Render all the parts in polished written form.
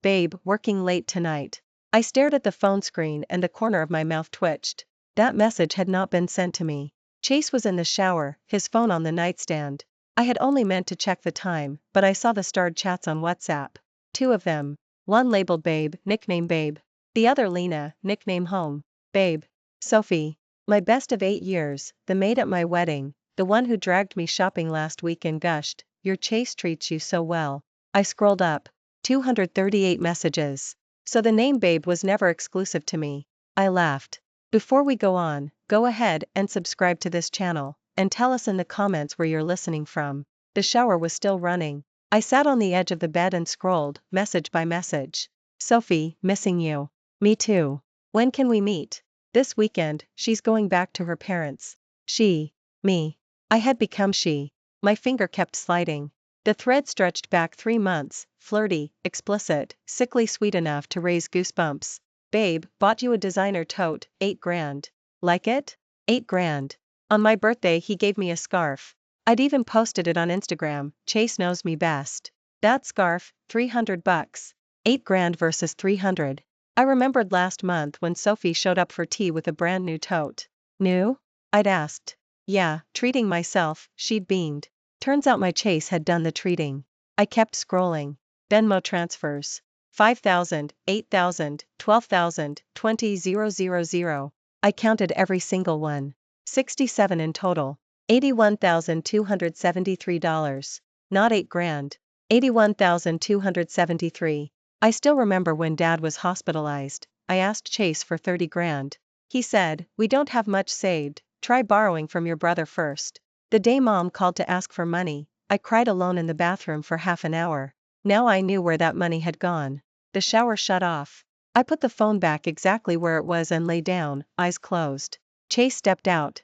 babe, working late tonight. I stared at the phone screen and the corner of my mouth twitched. That message had not been sent to me. Chase was in the shower, his phone on the nightstand. I had only meant to check the time, but I saw the starred chats on WhatsApp. 2 of them. One labeled Babe, nickname Babe. The other Lena, nickname Home. Babe. Sophie. My best of 8 years, the maid at my wedding, the one who dragged me shopping last week and gushed, your Chase treats you so well. I scrolled up. 238 messages. So the name Babe was never exclusive to me. I laughed. Before we go on, go ahead and subscribe to this channel, and tell us in the comments where you're listening from. The shower was still running. I sat on the edge of the bed and scrolled, message by message. Sophie, missing you. Me too. When can we meet? This weekend, she's going back to her parents. She. Me. I had become she. My finger kept sliding. The thread stretched back 3 months, flirty, explicit, sickly sweet enough to raise goosebumps. Babe, bought you a designer tote, 8 grand. Like it? 8 grand. On my birthday he gave me a scarf. I'd even posted it on Instagram, Chase knows me best. That scarf, $300. 8 grand versus 300. I remembered last month when Sophie showed up for tea with a brand new tote. New? I'd asked. Yeah, treating myself, she'd beamed. Turns out my Chase had done the treating. I kept scrolling. Venmo transfers. 5,000, 8,000, 12,000, 20,000. I counted every single one. 67 in total. $81,273. Not 8 grand. 81,273. I still remember when Dad was hospitalized. I asked Chase for 30 grand. He said, we don't have much saved, try borrowing from your brother first. The day Mom called to ask for money, I cried alone in the bathroom for half an hour. Now I knew where that money had gone. The shower shut off. I put the phone back exactly where it was and lay down, eyes closed. Chase stepped out,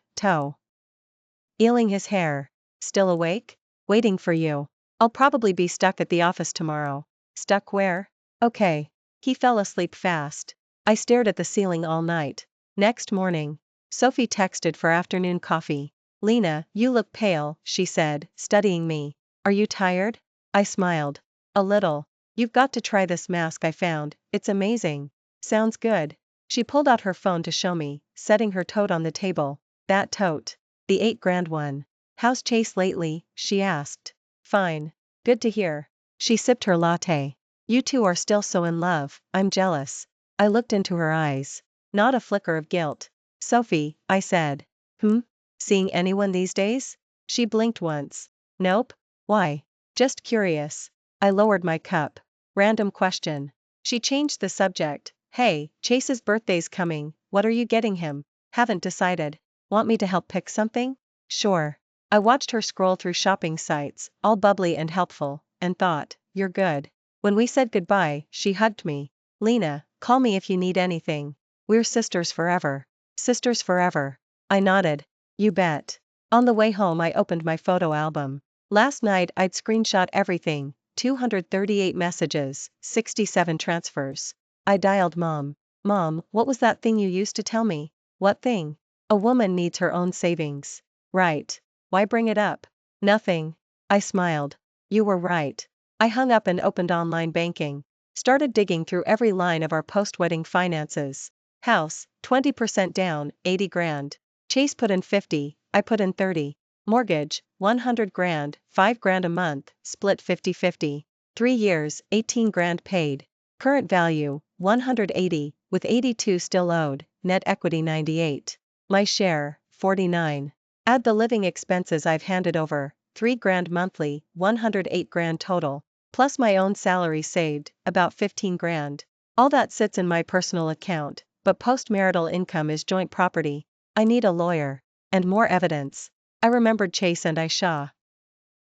ealing his hair. Still awake? Waiting for you. I'll probably be stuck at the office tomorrow. Stuck where? Okay. He fell asleep fast. I stared at the ceiling all night. Next morning, Sophie texted for afternoon coffee. Lena, you look pale, she said, studying me. Are you tired? I smiled. A little. You've got to try this mask I found, it's amazing. Sounds good. She pulled out her phone to show me, setting her tote on the table. That tote. The 8 grand one. How's Chase lately? She asked. Fine. Good to hear. She sipped her latte. You two are still so in love, I'm jealous. I looked into her eyes. Not a flicker of guilt. Sophie, I said. Seeing anyone these days? She blinked once. Nope. Why? Just curious. I lowered my cup. Random question. She changed the subject. Hey, Chase's birthday's coming, what are you getting him? Haven't decided. Want me to help pick something? Sure. I watched her scroll through shopping sites, all bubbly and helpful, and thought, you're good. When we said goodbye, she hugged me. Lena, call me if you need anything. We're sisters forever. Sisters forever. I nodded. You bet. On the way home I opened my photo album. Last night I'd screenshot everything, 238 messages, 67 transfers. I dialed Mom. Mom, what was that thing you used to tell me? What thing? A woman needs her own savings. Right. Why bring it up? Nothing. I smiled. You were right. I hung up and opened online banking. Started digging through every line of our post-wedding finances. House, 20% down, 80 grand. Chase put in 50, I put in 30. Mortgage, 100 grand, 5 grand a month, split 50-50. 3 years, 18 grand paid. Current value, 180, with 82 still owed, net equity 98. My share, 49. Add the living expenses I've handed over, 3 grand monthly, 108 grand total. Plus my own salary saved, about 15 grand. All that sits in my personal account, but post-marital income is joint property. I need a lawyer. And more evidence. I remembered Chase and Aisha.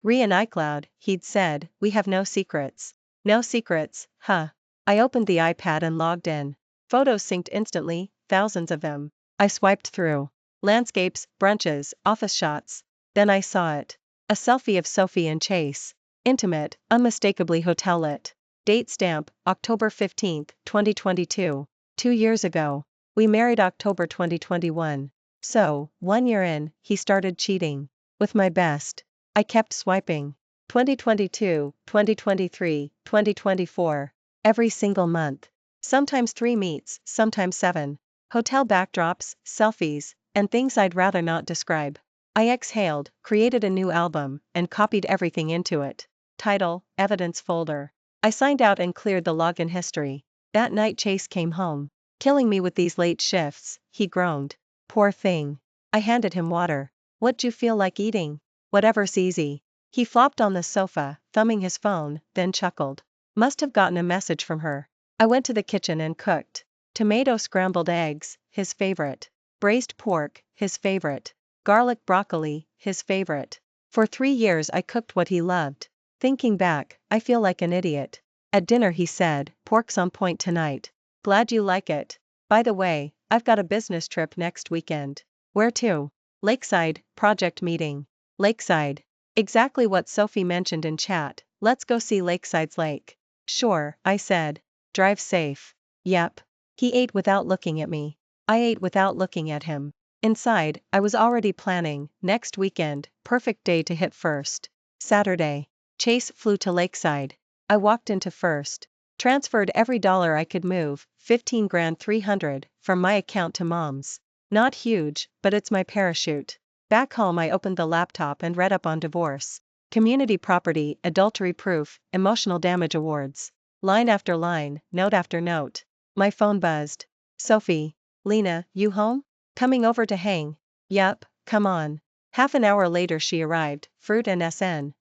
In iCloud, he'd said, we have no secrets. No secrets, huh? I opened the iPad and logged in. Photos synced instantly, thousands of them. I swiped through. Landscapes, brunches, office shots. Then I saw it. A selfie of Sophie and Chase. Intimate, unmistakably hotel lit. Date stamp, October 15, 2022. 2 years ago. We married October 2021. So, 1 year in, he started cheating. With my best. I kept swiping. 2022, 2023, 2024. Every single month. Sometimes 3 meets, sometimes 7. Hotel backdrops, selfies, and things I'd rather not describe. I exhaled, created a new album, and copied everything into it. Title, Evidence folder. I signed out and cleared the login history. That night Chase came home. Killing me with these late shifts, he groaned. Poor thing. I handed him water. What'd you feel like eating? Whatever's easy. He flopped on the sofa, thumbing his phone, then chuckled. Must have gotten a message from her. I went to the kitchen and cooked. Tomato scrambled eggs, his favorite. Braised pork, his favorite. Garlic broccoli, his favorite. For 3 years I cooked what he loved. Thinking back, I feel like an idiot. At dinner he said, "Pork's on point tonight. Glad you like it. By the way, I've got a business trip next weekend." Where to? Lakeside, project meeting. Lakeside. Exactly what Sophie mentioned in chat, let's go see Lakeside's lake. Sure, I said. Drive safe. Yep. He ate without looking at me. I ate without looking at him. Inside, I was already planning, next weekend, perfect day to hit first. Saturday. Chase flew to Lakeside. I walked into first. Transferred every dollar I could move, 15 grand 300, from my account to Mom's. Not huge, but it's my parachute. Back home I opened the laptop and read up on divorce. Community property, adultery proof, emotional damage awards. Line after line, note after note. My phone buzzed. Sophie. Lena, you home? Coming over to hang? Yup, come on. Half an hour later she arrived, fruit and SN.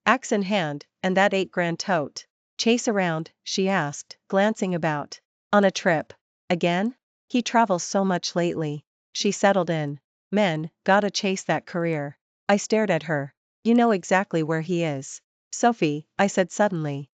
Axe in hand, and that 8 grand tote. Chase around, she asked, glancing about. On a trip. Again? He travels so much lately. She settled in. Men, gotta chase that career. I stared at her. You know exactly where he is. Sophie, I said suddenly.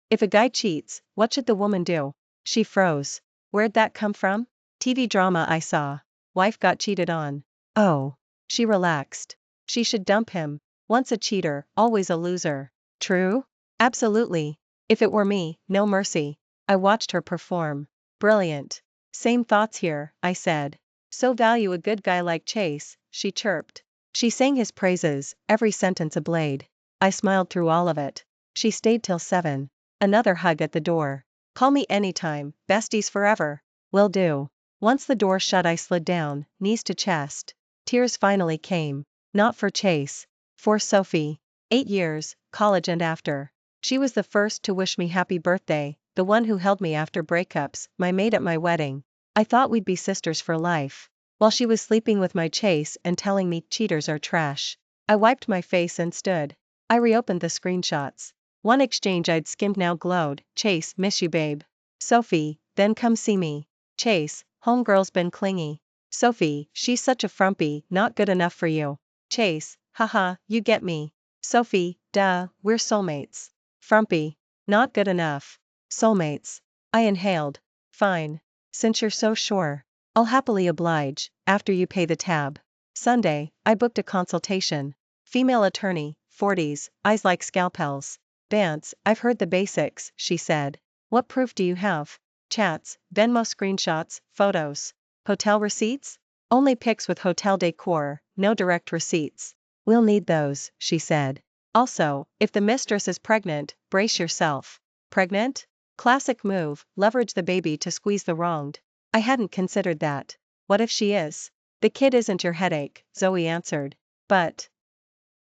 If a guy cheats, what should the woman do? She froze. Where'd that come from? TV drama I saw. Wife got cheated on. Oh. She relaxed. She should dump him. Once a cheater, always a loser. True? Absolutely. If it were me, no mercy. I watched her perform. Brilliant. Same thoughts here, I said. So value a good guy like Chase, she chirped. She sang his praises, every sentence a blade. I smiled through all of it. She stayed till 7. Another hug at the door. Call me anytime, besties forever. Will do. Once the door shut I slid down, knees to chest. Tears finally came. Not for Chase. For Sophie. 8 years, college and after. She was the first to wish me happy birthday, the one who held me after breakups, my maid at my wedding. I thought we'd be sisters for life. While she was sleeping with my Chase and telling me cheaters are trash. I wiped my face and stood. I reopened the screenshots. One exchange I'd skimmed now glowed. Chase, miss you babe. Sophie, then come see me. Chase, homegirl's been clingy. Sophie, she's such a frumpy, not good enough for you. Chase, haha, you get me. Sophie, duh, we're soulmates. Frumpy. Not good enough. Soulmates. I inhaled. Fine. Since you're so sure. I'll happily oblige, after you pay the tab. Sunday, I booked a consultation. Female attorney, 40s, eyes like scalpels. Vance, I've heard the basics, she said. What proof do you have? Chats, Venmo screenshots, photos. Hotel receipts? Only pics with hotel decor, no direct receipts. We'll need those, she said. Also, if the mistress is pregnant, brace yourself. Pregnant? Classic move, leverage the baby to squeeze the wronged. I hadn't considered that. What if she is? The kid isn't your headache, Zoe answered. But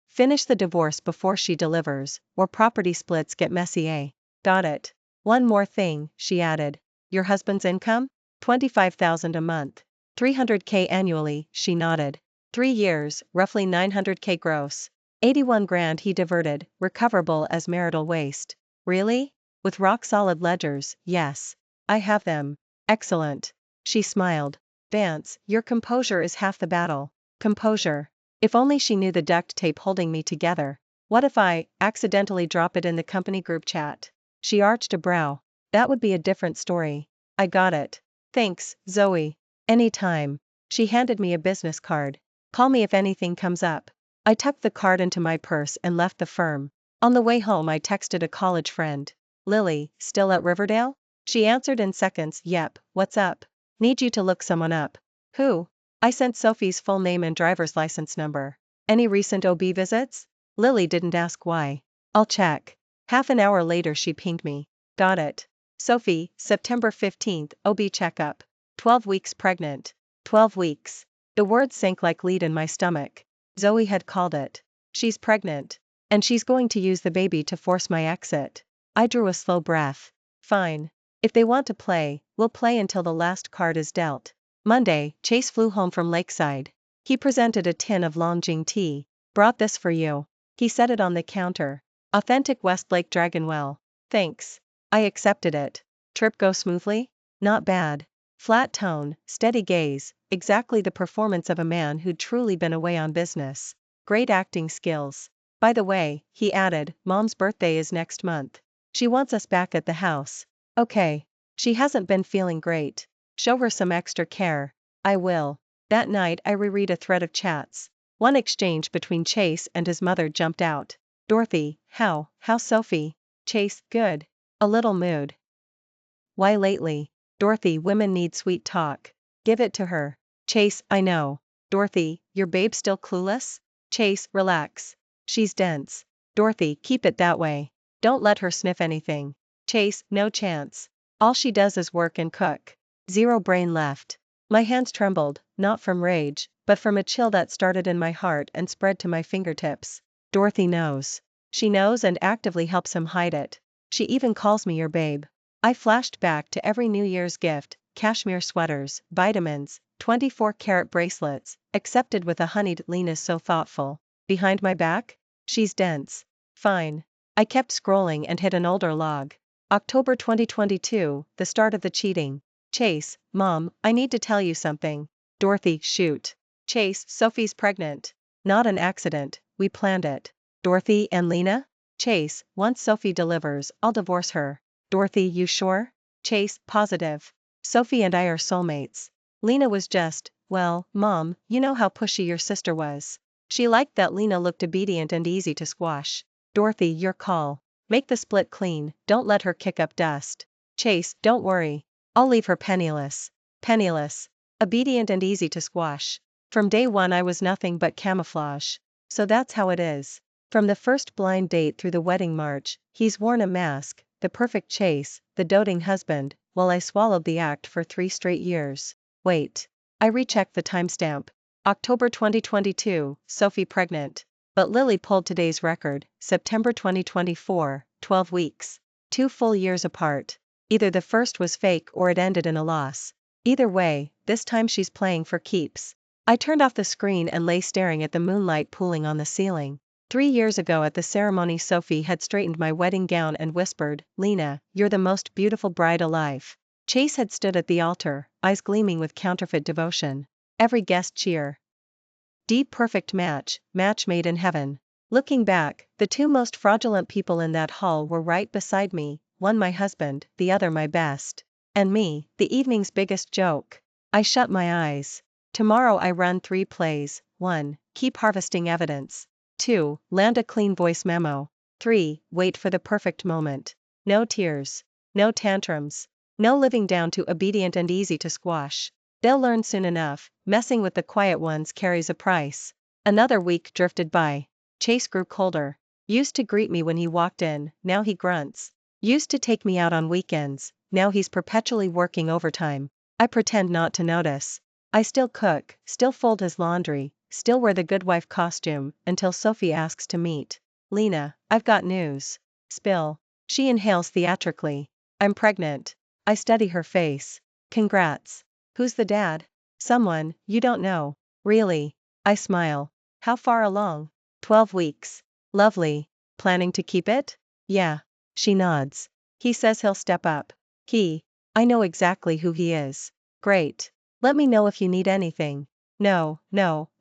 finish the divorce before she delivers, or property splits get messy, eh? Got it. One more thing, she added. Your husband's income? $25,000 a month. $300K annually, she nodded. 3 years, roughly $900K gross. 81 grand he diverted, recoverable as marital waste. Really? With rock-solid ledgers, yes. I have them. Excellent. She smiled. Vance, your composure is half the battle. Composure. If only she knew the duct tape holding me together. What if I accidentally drop it in the company group chat? She arched a brow. That would be a different story. I got it. Thanks, Zoe. Anytime. She handed me a business card. Call me if anything comes up. I tucked the card into my purse and left the firm. On the way home I texted a college friend. Lily, still at Riverdale? She answered in seconds, yep, what's up? Need you to look someone up. Who? I sent Sophie's full name and driver's license number. Any recent OB visits? Lily didn't ask why. I'll check. Half an hour later she pinged me. Got it. Sophie, September 15th, OB checkup. 12 weeks pregnant. 12 weeks. The words sank like lead in my stomach. Zoe had called it. She's pregnant. And she's going to use the baby to force my exit. I drew a slow breath. Fine. If they want to play, we'll play until the last card is dealt. Monday, Chase flew home from Lakeside. He presented a tin of Longjing tea. Brought this for you. He set it on the counter. Authentic Westlake Dragonwell. Thanks. I accepted it. Trip go smoothly? Not bad. Flat tone, steady gaze, exactly the performance of a man who'd truly been away on business. Great acting skills. By the way, he added, Mom's birthday is next month. She wants us back at the house. Okay. She hasn't been feeling great. Show her some extra care. I will. That night I reread a thread of chats. One exchange between Chase and his mother jumped out. Dorothy, how's Sophie? Chase, good. A little mood. Why lately? Dorothy, women need sweet talk. Give it to her. Chase, I know. Dorothy, your babe still clueless? Chase, relax. She's dense. Dorothy, keep it that way. Don't let her sniff anything. Chase, no chance. All she does is work and cook. Zero brain left. My hands trembled, not from rage, but from a chill that started in my heart and spread to my fingertips. Dorothy knows. She knows and actively helps him hide it. She even calls me your babe. I flashed back to every New Year's gift, cashmere sweaters, vitamins, 24-karat bracelets, accepted with a honeyed Lena's so thoughtful. Behind my back? She's dense. Fine. I kept scrolling and hit an older log. October 2022, the start of the cheating. Chase, Mom, I need to tell you something. Dorothy, shoot. Chase, Sophie's pregnant. Not an accident, we planned it. Dorothy and Lena? Chase, once Sophie delivers, I'll divorce her. Dorothy, you sure? Chase, positive. Sophie and I are soulmates. Lena was just, well, Mom, you know how pushy your sister was. She liked that Lena looked obedient and easy to squash. Dorothy, your call. Make the split clean, don't let her kick up dust. Chase, don't worry. I'll leave her penniless. Penniless. Obedient and easy to squash. From day one I was nothing but camouflage. So that's how it is. From the first blind date through the wedding march, he's worn a mask, the perfect Chase, the doting husband, while I swallowed the act for 3 straight years. Wait. I rechecked the timestamp. October 2022, Sophie pregnant. But Lily pulled today's record, September 2024, 12 weeks. 2 full years apart. Either the first was fake or it ended in a loss. Either way, this time she's playing for keeps. I turned off the screen and lay staring at the moonlight pooling on the ceiling. 3 years ago at the ceremony Sophie had straightened my wedding gown and whispered, Lena, you're the most beautiful bride alive. Chase had stood at the altar, eyes gleaming with counterfeit devotion. Every guest cheer. Deep perfect match made in heaven. Looking back, the 2 most fraudulent people in that hall were right beside me, one my husband, the other my best. And me, the evening's biggest joke. I shut my eyes. Tomorrow I run 3 plays. 1. Keep harvesting evidence. 2. Land a clean voice memo. 3. Wait for the perfect moment. No tears. No tantrums. No living down to obedient and easy to squash. They'll learn soon enough, messing with the quiet ones carries a price. Another week drifted by. Chase grew colder. Used to greet me when he walked in, now he grunts. Used to take me out on weekends, now he's perpetually working overtime. I pretend not to notice. I still cook, still fold his laundry, still wear the good wife costume, until Sophie asks to meet. Lena, I've got news. Spill. She inhales theatrically. I'm pregnant. I study her face. Congrats. Who's the dad? Someone you don't know. Really? I smile. How far along? 12 weeks. Lovely. Planning to keep it? Yeah. She nods. He says he'll step up. I know exactly who he is. Great. Let me know if you need anything. No,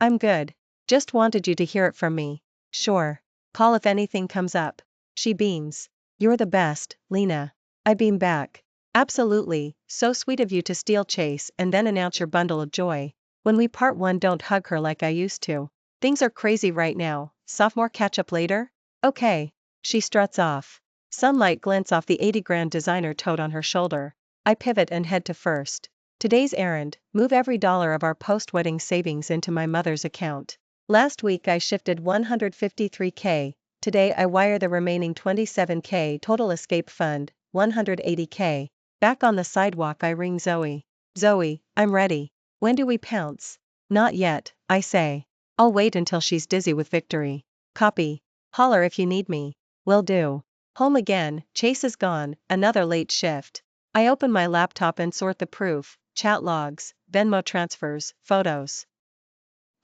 I'm good. Just wanted you to hear it from me. Sure. Call if anything comes up. She beams. You're the best, Lena. I beam back. Absolutely, so sweet of you to steal Chase and then announce your bundle of joy. When we part one, don't hug her like I used to. Things are crazy right now, sophomore catch up later? Okay. She struts off. Sunlight glints off the 80 grand designer tote on her shoulder. I pivot and head to first. Today's errand, move every dollar of our post-wedding savings into my mother's account. Last week I shifted $153K, today I wire the remaining $27K total escape fund, 180K. Back on the sidewalk I ring Zoe. Zoe, I'm ready. When do we pounce? Not yet, I say. I'll wait until she's dizzy with victory. Copy. Holler if you need me. Will do. Home again, Chase is gone, another late shift. I open my laptop and sort the proof, chat logs, Venmo transfers, photos.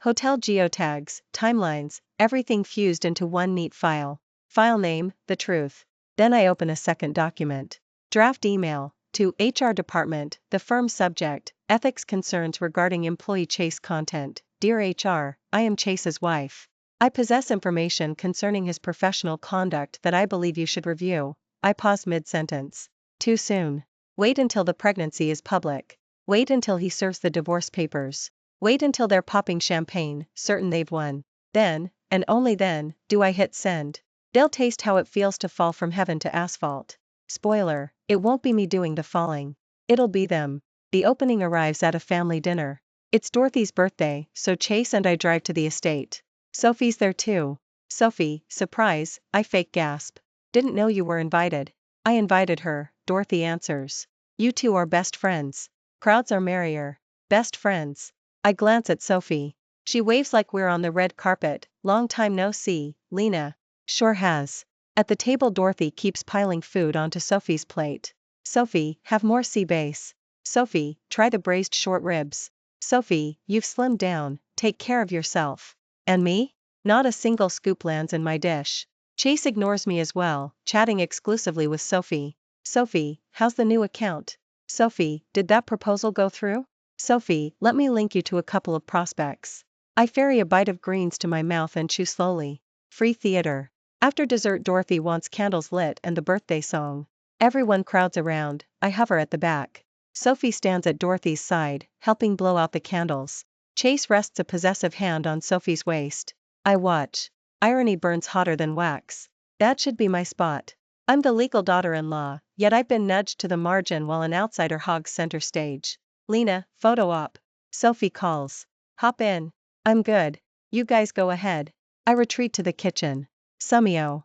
Hotel geotags, timelines, everything fused into one neat file. File name, the truth. Then I open a second document. Draft email, to HR department, the firm subject, ethics concerns regarding employee Chase content. Dear HR, I am Chase's wife. I possess information concerning his professional conduct that I believe you should review. I pause mid-sentence. Too soon. Wait until the pregnancy is public. Wait until he serves the divorce papers. Wait until they're popping champagne, certain they've won. Then, and only then, do I hit send. They'll taste how it feels to fall from heaven to asphalt. Spoiler, it won't be me doing the falling. It'll be them. The opening arrives at a family dinner. It's Dorothy's birthday, so Chase and I drive to the estate. Sophie's there too. Sophie, surprise, I fake gasp. Didn't know you were invited. I invited her, Dorothy answers. You two are best friends. Crowds are merrier. Best friends. I glance at Sophie. She waves like we're on the red carpet. Long time no see, Lena. Sure has. At the table Dorothy keeps piling food onto Sophie's plate. Sophie, have more sea bass. Sophie, try the braised short ribs. Sophie, you've slimmed down, take care of yourself. And me? Not a single scoop lands in my dish. Chase ignores me as well, chatting exclusively with Sophie. Sophie, how's the new account? Sophie, did that proposal go through? Sophie, let me link you to a couple of prospects. I ferry a bite of greens to my mouth and chew slowly. Free theater. After dessert Dorothy wants candles lit and the birthday song. Everyone crowds around, I hover at the back. Sophie stands at Dorothy's side, helping blow out the candles. Chase rests a possessive hand on Sophie's waist. I watch. Irony burns hotter than wax. That should be my spot. I'm the legal daughter-in-law, yet I've been nudged to the margin while an outsider hogs center stage. Lena, photo op. Sophie calls. Hop in. I'm good. You guys go ahead. I retreat to the kitchen. Summio.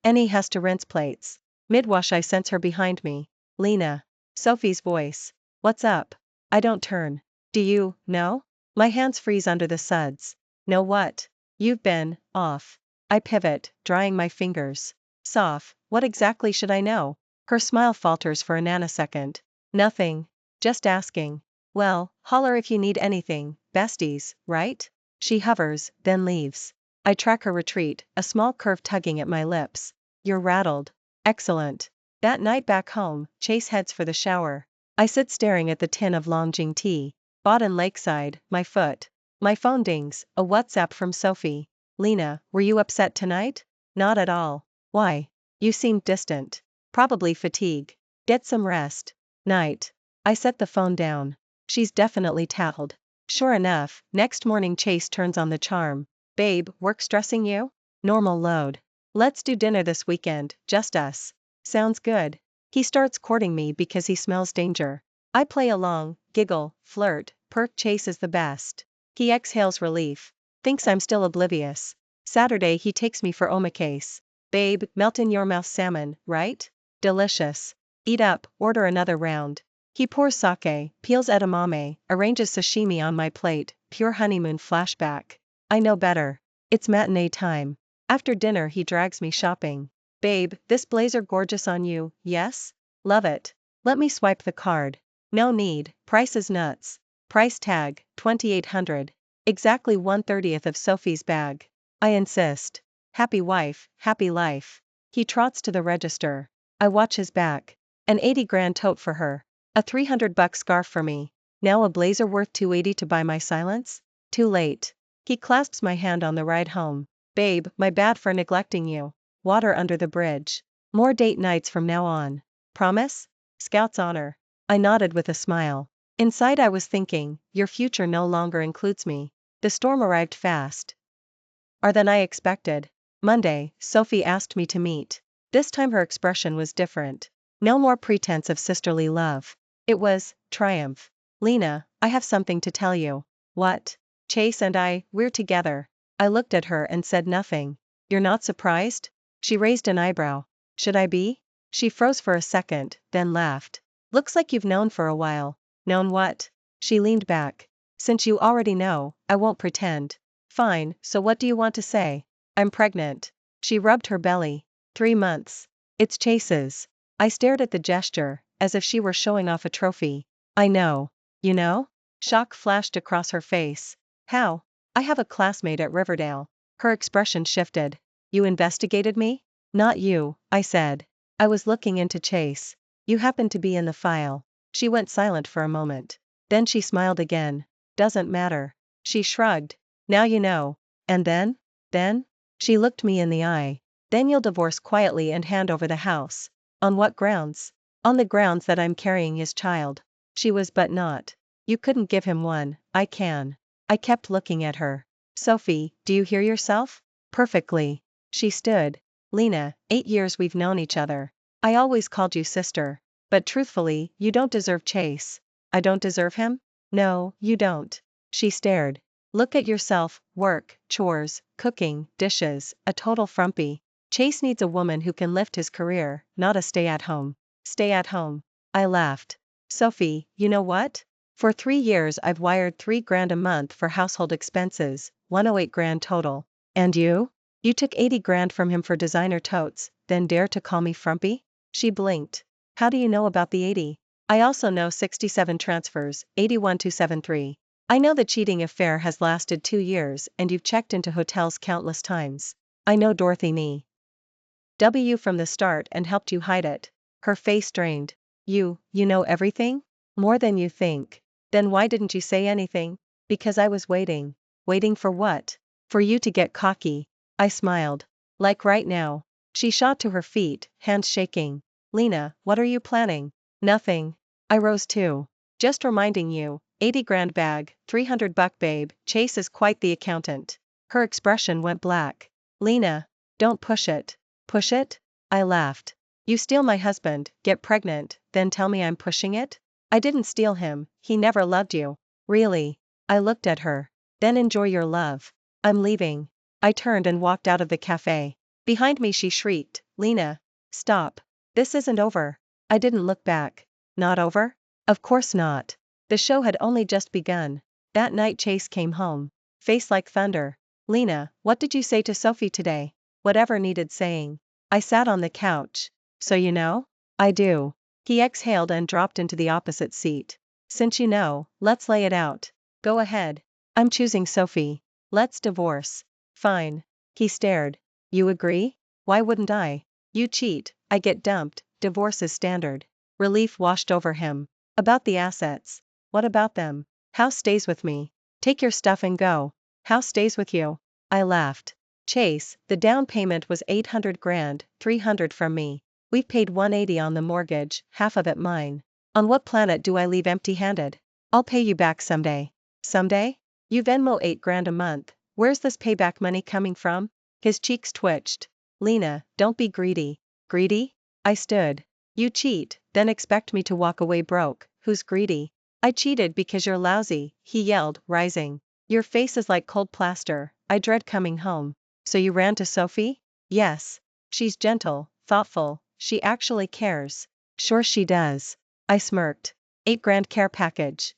Annie has to rinse plates. Midwash I sense her behind me. Lena. Sophie's voice. What's up? I don't turn. Do you, know? My hands freeze under the suds. Know what? You've been, off. I pivot, drying my fingers. Soph, what exactly should I know? Her smile falters for a nanosecond. Nothing. Just asking. Well, holler if you need anything, besties, right? She hovers, then leaves. I track her retreat, a small curve tugging at my lips. You're rattled. Excellent. That night back home, Chase heads for the shower. I sit staring at the tin of Longjing tea. Bought in Lakeside, my foot. My phone dings, a WhatsApp from Sophie. Lena, were you upset tonight? Not at all. Why? You seemed distant. Probably fatigue. Get some rest. Night. I set the phone down. She's definitely tattled. Sure enough, next morning Chase turns on the charm. Babe, work stressing you? Normal load. Let's do dinner this weekend, just us. Sounds good. He starts courting me because he smells danger. I play along, giggle, flirt, perk. Chase is the best. He exhales relief. Thinks I'm still oblivious. Saturday he takes me for omakase. Babe, melt in your mouth salmon, right? Delicious. Eat up, order another round. He pours sake, peels edamame, arranges sashimi on my plate, pure honeymoon flashback. I know better. It's matinee time. After dinner he drags me shopping. Babe, this blazer gorgeous on you, yes? Love it. Let me swipe the card. No need, price is nuts. Price tag, $2,800. Exactly 1/30th of Sophie's bag. I insist. Happy wife, happy life. He trots to the register. I watch his back. An 80 grand tote for her. A $300 scarf for me. Now a blazer worth $280 to buy my silence? Too late. He clasps my hand on the ride home. Babe, my bad for neglecting you. Water under the bridge. More date nights from now on. Promise? Scout's honor. I nodded with a smile. Inside I was thinking, your future no longer includes me. The storm arrived fast. Than I expected. Monday, Sophie asked me to meet. This time her expression was different. No more pretense of sisterly love. It was triumph. Lena, I have something to tell you. What? Chase and we're together. I looked at her and said nothing. You're not surprised? She raised an eyebrow. Should I be? She froze for a second, then laughed. Looks like you've known for a while. Known what? She leaned back. Since you already know, I won't pretend. Fine, so what do you want to say? I'm pregnant. She rubbed her belly. 3 months. It's Chase's. I stared at the gesture, as if she were showing off a trophy. I know. You know? Shock flashed across her face. How? I have a classmate at Riverdale. Her expression shifted. You investigated me? Not you, I said. I was looking into Chase. You happened to be in the file. She went silent for a moment. Then she smiled again. Doesn't matter. She shrugged. Now you know. And then? Then? She looked me in the eye. Then you'll divorce quietly and hand over the house. On what grounds? On the grounds that I'm carrying his child. She was but not. You couldn't give him one, I can. I kept looking at her. Sophie, do you hear yourself? Perfectly. She stood. Lena, 8 years we've known each other. I always called you sister. But truthfully, you don't deserve Chase. I don't deserve him? No, you don't. She stared. Look at yourself, work, chores, cooking, dishes, a total frumpy. Chase needs a woman who can lift his career, not a stay-at-home. Stay-at-home. I laughed. Sophie, you know what? For 3 years I've wired $3,000 a month for household expenses, $108,000 total. And you? You took $80,000 from him for designer totes, then dare to call me frumpy? She blinked. How do you know about the 80? I also know 67 transfers, 81273. I know the cheating affair has lasted 2 years and you've checked into hotels countless times. I know Dorothy Nee. W from the start and helped you hide it. Her face strained. You know everything? More than you think. Then why didn't you say anything? Because I was waiting. Waiting for what? For you to get cocky. I smiled. Like right now. She shot to her feet, hands shaking. Lena, what are you planning? Nothing. I rose too. Just reminding you, 80,000 bag, $300 babe, Chase is quite the accountant. Her expression went black. Lena, don't push it. Push it? I laughed. You steal my husband, get pregnant, then tell me I'm pushing it? I didn't steal him, he never loved you. Really? I looked at her. Then enjoy your love. I'm leaving. I turned and walked out of the cafe. Behind me she shrieked, Lena, stop. This isn't over. I didn't look back. Not over? Of course not. The show had only just begun. That night Chase came home. Face like thunder. Lena, what did you say to Sophie today? Whatever needed saying. I sat on the couch. So you know? I do. He exhaled and dropped into the opposite seat. Since you know, let's lay it out. Go ahead. I'm choosing Sophie. Let's divorce. Fine. He stared. You agree? Why wouldn't I? You cheat, I get dumped, divorce is standard. Relief washed over him. About the assets. What about them? House stays with me. Take your stuff and go. House stays with you. I laughed. Chase, the down payment was 800,000, 300 from me. We've paid 180 on the mortgage, half of it mine. On what planet do I leave empty-handed? I'll pay you back someday. Someday? You Venmo 8,000 a month. Where's this payback money coming from? His cheeks twitched. Lena, don't be greedy. Greedy? I stood. You cheat, then expect me to walk away broke. Who's greedy? I cheated because you're lousy, he yelled, rising. Your face is like cold plaster, I dread coming home. So you ran to Sophie? Yes. She's gentle, thoughtful, she actually cares. Sure she does. I smirked. 8,000 care package.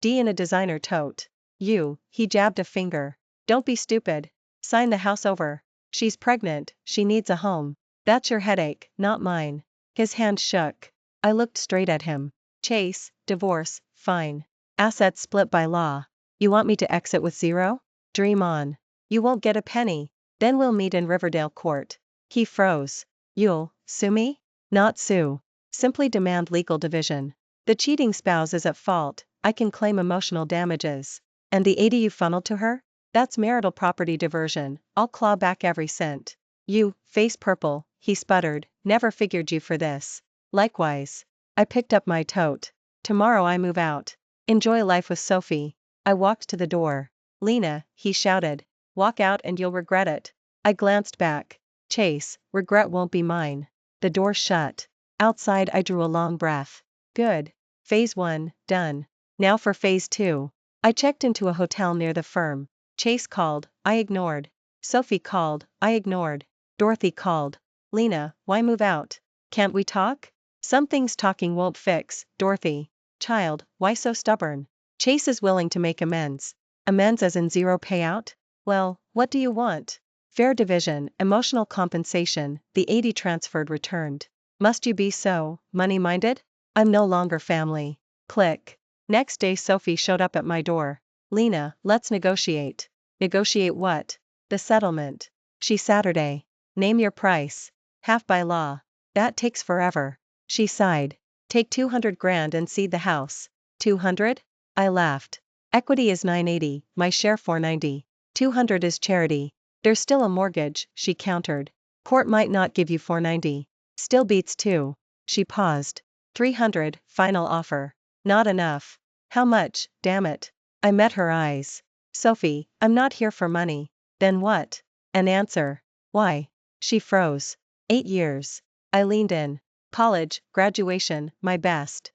D in a designer tote. He jabbed a finger. Don't be stupid. Sign the house over. She's pregnant, she needs a home. That's your headache, not mine. His hand shook. I looked straight at him. Chase, divorce, fine. Assets split by law. You want me to exit with 0? Dream on. You won't get a penny. Then we'll meet in Riverdale court. He froze. You'll sue me? Not sue. Simply demand legal division. The cheating spouse is at fault, I can claim emotional damages. And the 80 you funneled to her? That's marital property diversion, I'll claw back every cent. You, face purple, he sputtered, never figured you for this. Likewise. I picked up my tote. Tomorrow I move out. Enjoy life with Sophie. I walked to the door. Lena, he shouted. Walk out and you'll regret it. I glanced back. Chase, regret won't be mine. The door shut. Outside I drew a long breath. Good. Phase 1, done. Now for phase 2. I checked into a hotel near the firm. Chase called, I ignored. Sophie called, I ignored. Dorothy called. Lena, why move out? Can't we talk? Some things talking won't fix, Dorothy. Child, why so stubborn? Chase is willing to make amends. Amends as in zero payout? Well, what do you want? Fair division, emotional compensation, the 80 transferred returned. Must you be so money-minded? I'm no longer family. Click. Next day Sophie showed up at my door. Lena, let's negotiate. Negotiate what? The settlement. She Saturday. Name your price. Half by law. That takes forever. She sighed. Take 200 grand and cede the house. 200? I laughed. Equity is 980, my share 490. 200 is charity. There's still a mortgage, she countered. Court might not give you 490. Still beats 2. She paused. 300, final offer. Not enough. How much, damn it? I met her eyes. Sophie, I'm not here for money. Then what? An answer. Why? She froze. 8 years. I leaned in. College, graduation, my best.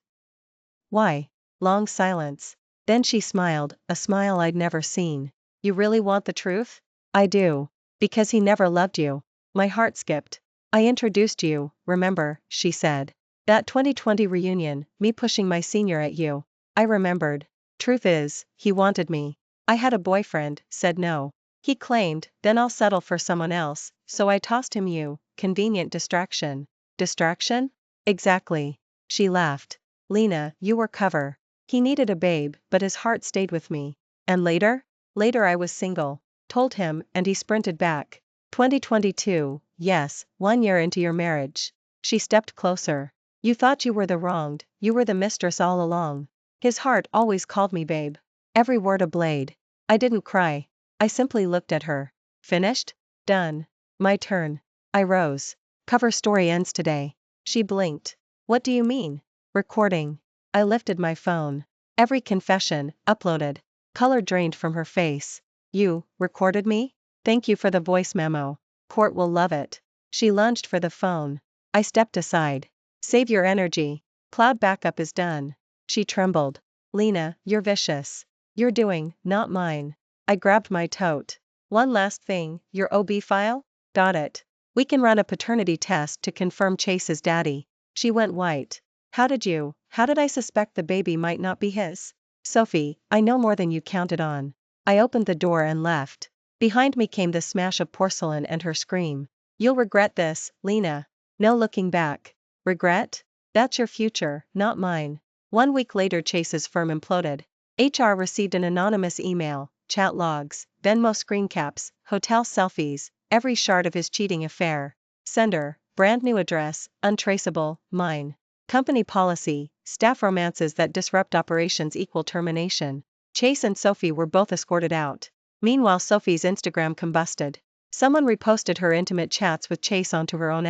Why? Long silence. Then she smiled, a smile I'd never seen. You really want the truth? I do. Because he never loved you. My heart skipped. I introduced you, remember, she said. That 2020 reunion, me pushing my senior at you. I remembered. Truth is, he wanted me. I had a boyfriend, said no. He claimed, then I'll settle for someone else, so I tossed him you, convenient distraction. Distraction? Exactly. She laughed. Lena, you were cover. He needed a babe, but his heart stayed with me. And later? Later I was single. Told him, and he sprinted back. 2022, yes, 1 year into your marriage. She stepped closer. You thought you were the wronged, you were the mistress all along. His heart always called me babe. Every word a blade. I didn't cry. I simply looked at her. Finished? Done. My turn. I rose. Cover story ends today. She blinked. What do you mean? Recording. I lifted my phone. Every confession, uploaded. Color drained from her face. You recorded me? Thank you for the voice memo. Court will love it. She lunged for the phone. I stepped aside. Save your energy. Cloud backup is done. She trembled. Lena, you're vicious. You're doing, not mine. I grabbed my tote. One last thing, your OB file? Got it. We can run a paternity test to confirm Chase is daddy. She went white. How did I suspect the baby might not be his? Sophie, I know more than you counted on. I opened the door and left. Behind me came the smash of porcelain and her scream. You'll regret this, Lena. No looking back. Regret? That's your future, not mine. 1 week later Chase's firm imploded. HR received an anonymous email, chat logs, Venmo screen caps, hotel selfies, every shard of his cheating affair. Sender, brand new address, untraceable, mine. Company policy, staff romances that disrupt operations equal termination. Chase and Sophie were both escorted out. Meanwhile Sophie's Instagram combusted. Someone reposted her intimate chats with Chase onto her own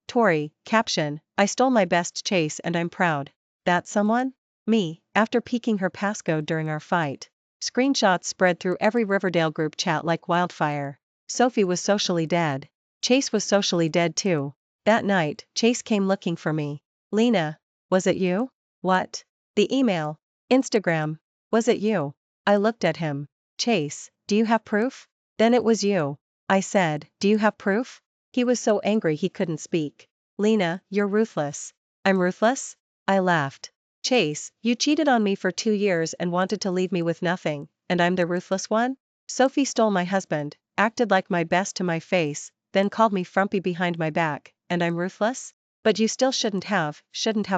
Story, caption, I stole my best Chase and I'm proud. That someone? Me, after peeking her passcode during our fight. Screenshots spread through every Riverdale group chat like wildfire. Sophie was socially dead. Chase was socially dead too. That night, Chase came looking for me. Lena, was it you? What? The email. Instagram. Was it you? I looked at him. Chase, do you have proof? Then it was you. I said, do you have proof? He was so angry he couldn't speak. Lena, you're ruthless. I'm ruthless? I laughed. Chase, you cheated on me for 2 years and wanted to leave me with nothing, and I'm the ruthless one? Sophie stole my husband, acted like my best to my face, then called me frumpy behind my back, and I'm ruthless? But you still shouldn't have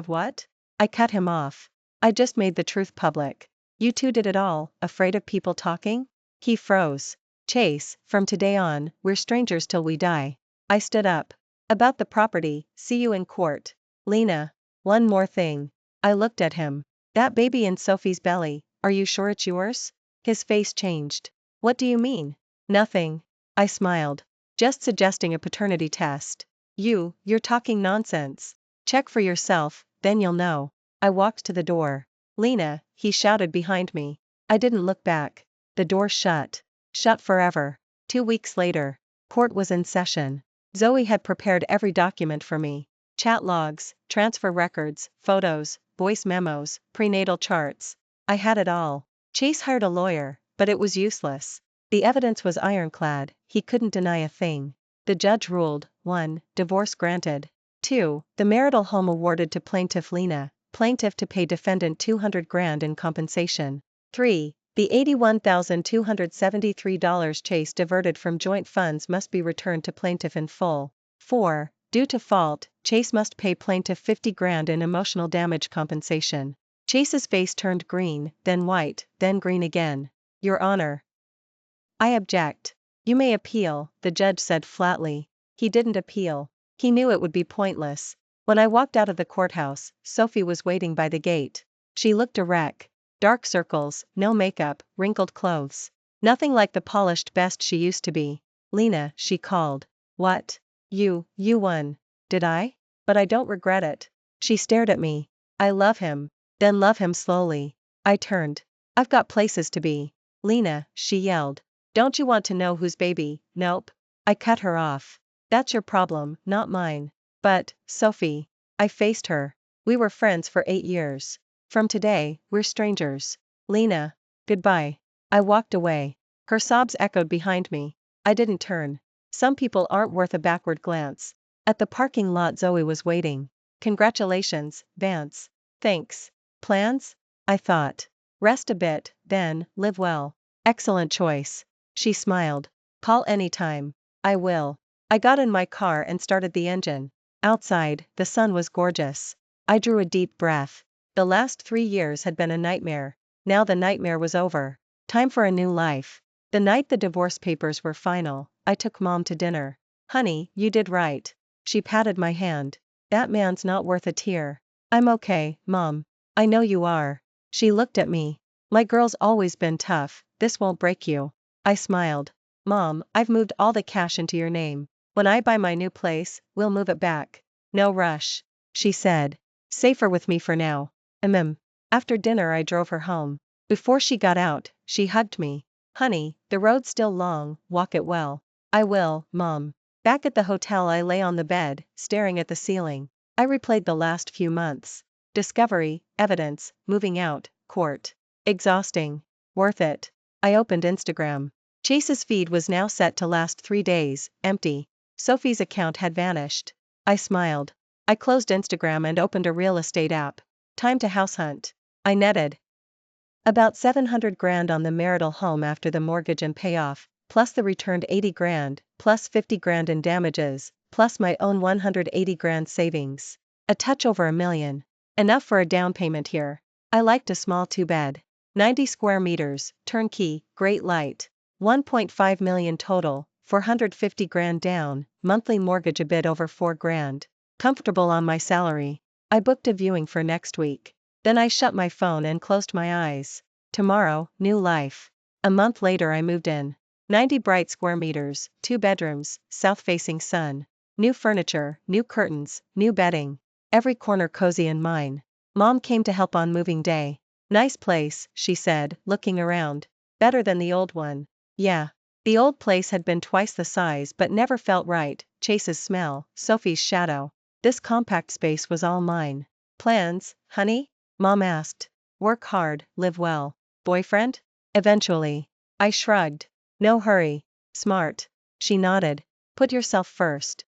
what? I cut him off. I just made the truth public. You two did it all, afraid of people talking? He froze. Chase, from today on, we're strangers till we die. I stood up. About the property, see you in court. Lena. One more thing. I looked at him. That baby in Sophie's belly, are you sure it's yours? His face changed. What do you mean? Nothing. I smiled. Just suggesting a paternity test. You're talking nonsense. Check for yourself, then you'll know. I walked to the door. Lena, he shouted behind me. I didn't look back. The door shut. Shut forever. 2 weeks later. Court was in session. Zoe had prepared every document for me. Chat logs, transfer records, photos, voice memos, prenatal charts. I had it all. Chase hired a lawyer, but it was useless. The evidence was ironclad, he couldn't deny a thing. The judge ruled, 1. Divorce granted. 2. The marital home awarded to plaintiff Lena, plaintiff to pay defendant 200 grand in compensation. 3. The $81,273 Chase diverted from joint funds must be returned to plaintiff in full. 4. Due to fault, Chase must pay plaintiff 50 grand in emotional damage compensation. Chase's face turned green, then white, then green again. Your Honor, I object. You may appeal, the judge said flatly. He didn't appeal. He knew it would be pointless. When I walked out of the courthouse, Sophie was waiting by the gate. She looked a wreck. Dark circles, no makeup, wrinkled clothes. Nothing like the polished best she used to be. Lena, she called. What? You won. Did I? But I don't regret it. She stared at me. I love him. Then love him slowly. I turned. I've got places to be. Lena, she yelled. Don't you want to know whose baby? Nope. I cut her off. That's your problem, not mine. But, Sophie. I faced her. We were friends for 8 years. From today, we're strangers. Lena. Goodbye. I walked away. Her sobs echoed behind me. I didn't turn. Some people aren't worth a backward glance. At the parking lot Zoe was waiting. Congratulations, Vance. Thanks. Plans? I thought. Rest a bit, then, live well. Excellent choice. She smiled. Call anytime. I will. I got in my car and started the engine. Outside, the sun was gorgeous. I drew a deep breath. The last 3 years had been a nightmare. Now the nightmare was over. Time for a new life. The night the divorce papers were final, I took Mom to dinner. Honey, you did right. She patted my hand. That man's not worth a tear. I'm okay, Mom. I know you are. She looked at me. My girl's always been tough, this won't break you. I smiled. Mom, I've moved all the cash into your name. When I buy my new place, we'll move it back. No rush. She said. Safer with me for now. After dinner I drove her home. Before she got out, she hugged me. Honey, the road's still long, walk it well. I will, Mom. Back at the hotel I lay on the bed, staring at the ceiling. I replayed the last few months. Discovery, evidence, moving out, court. Exhausting. Worth it. I opened Instagram. Chase's feed was now set to last 3 days, empty. Sophie's account had vanished. I smiled. I closed Instagram and opened a real estate app. Time to house hunt. I netted about 700 grand on the marital home after the mortgage and payoff, plus the returned 80 grand, plus 50 grand in damages, plus my own 180 grand savings. A touch over $1 million. Enough for a down payment here. I liked a small 2-bed. 90 square meters, turnkey, great light. 1.5 million total, 450 grand down, monthly mortgage a bit over 4 grand. Comfortable on my salary. I booked a viewing for next week. Then I shut my phone and closed my eyes. Tomorrow, new life. A month later I moved in. 90 bright square meters, 2 bedrooms, south-facing sun. New furniture, new curtains, new bedding. Every corner cozy and mine. Mom came to help on moving day. Nice place, she said, looking around. Better than the old one. Yeah. The old place had been twice the size but never felt right. Chase's smell, Sophie's shadow. This compact space was all mine. Plans, honey? Mom asked. Work hard, live well. Boyfriend? Eventually. I shrugged. No hurry. Smart. She nodded. Put yourself first.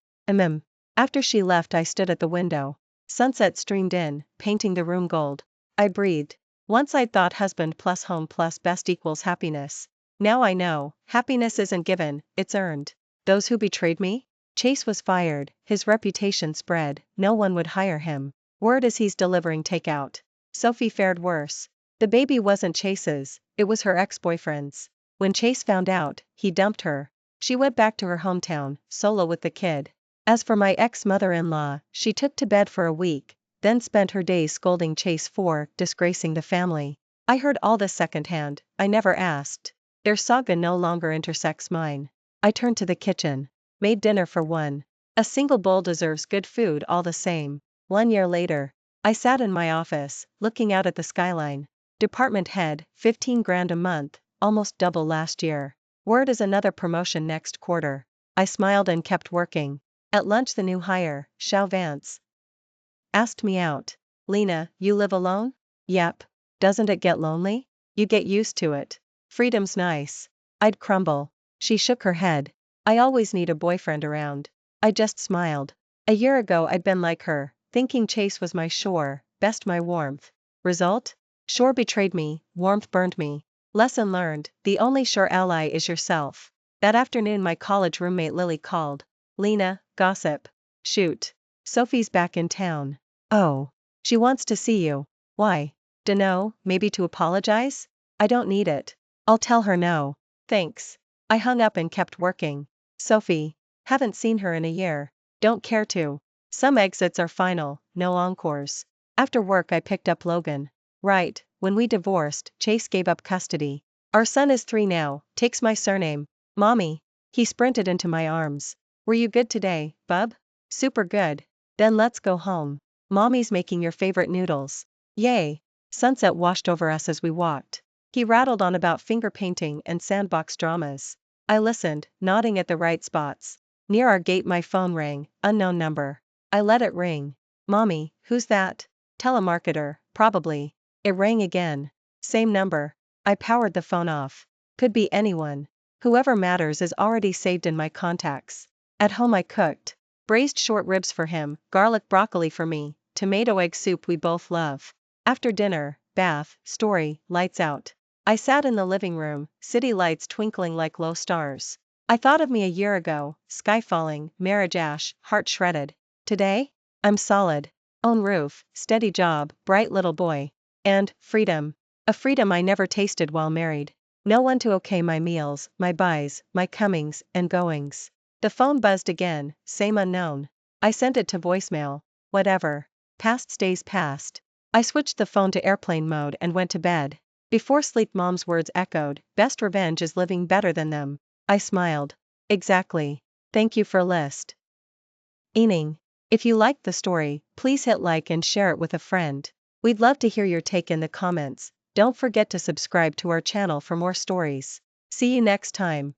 After she left I stood at the window. Sunset streamed in, painting the room gold. I breathed. Once I'd thought husband plus home plus best equals happiness. Now I know, happiness isn't given, it's earned. Those who betrayed me? Chase was fired, his reputation spread, no one would hire him. Word is he's delivering takeout. Sophie fared worse. The baby wasn't Chase's, it was her ex-boyfriend's. When Chase found out, he dumped her. She went back to her hometown, solo with the kid. As for my ex-mother-in-law, she took to bed for a week, then spent her days scolding Chase for disgracing the family. I heard all this secondhand, I never asked. Their saga no longer intersects mine. I turned to the kitchen. Made dinner for one. A single bowl deserves good food all the same. 1 year later. I sat in my office, looking out at the skyline. Department head, 15 grand a month, almost double last year. Word is another promotion next quarter. I smiled and kept working. At lunch the new hire, Shao Vance, asked me out. Lena, you live alone? Yep. Doesn't it get lonely? You get used to it. Freedom's nice. I'd crumble. She shook her head. I always need a boyfriend around. I just smiled. A year ago I'd been like her, thinking Chase was my shore, best my warmth. Result? Shore betrayed me, warmth burned me. Lesson learned, the only sure ally is yourself. That afternoon my college roommate Lily called. Lena, gossip. Shoot. Sophie's back in town. Oh. She wants to see you. Why? Dunno, maybe to apologize? I don't need it. I'll tell her no. Thanks. I hung up and kept working. Sophie. Haven't seen her in a year. Don't care to. Some exits are final, no encores. After work I picked up Logan. Right, when we divorced, Chase gave up custody. Our son is 3 now, takes my surname. Mommy. He sprinted into my arms. Were you good today, bub? Super good. Then let's go home. Mommy's making your favorite noodles. Yay. Sunset washed over us as we walked. He rattled on about finger painting and sandbox dramas. I listened, nodding at the right spots. Near our gate my phone rang, unknown number. I let it ring. Mommy, who's that? Telemarketer, probably. It rang again. Same number. I powered the phone off. Could be anyone. Whoever matters is already saved in my contacts. At home I cooked. Braised short ribs for him, garlic broccoli for me, tomato egg soup we both love. After dinner, bath, story, lights out. I sat in the living room, city lights twinkling like low stars. I thought of me a year ago, sky falling, marriage ash, heart shredded. Today? I'm solid. Own roof, steady job, bright little boy. And, freedom. A freedom I never tasted while married. No one to okay my meals, my buys, my comings and goings. The phone buzzed again, same unknown. I sent it to voicemail. Whatever. Past stays past. I switched the phone to airplane mode and went to bed. Before sleep Mom's words echoed, best revenge is living better than them. I smiled. Exactly. Thank you for list. Ening. If you liked the story, please hit like and share it with a friend. We'd love to hear your take in the comments. Don't forget to subscribe to our channel for more stories. See you next time.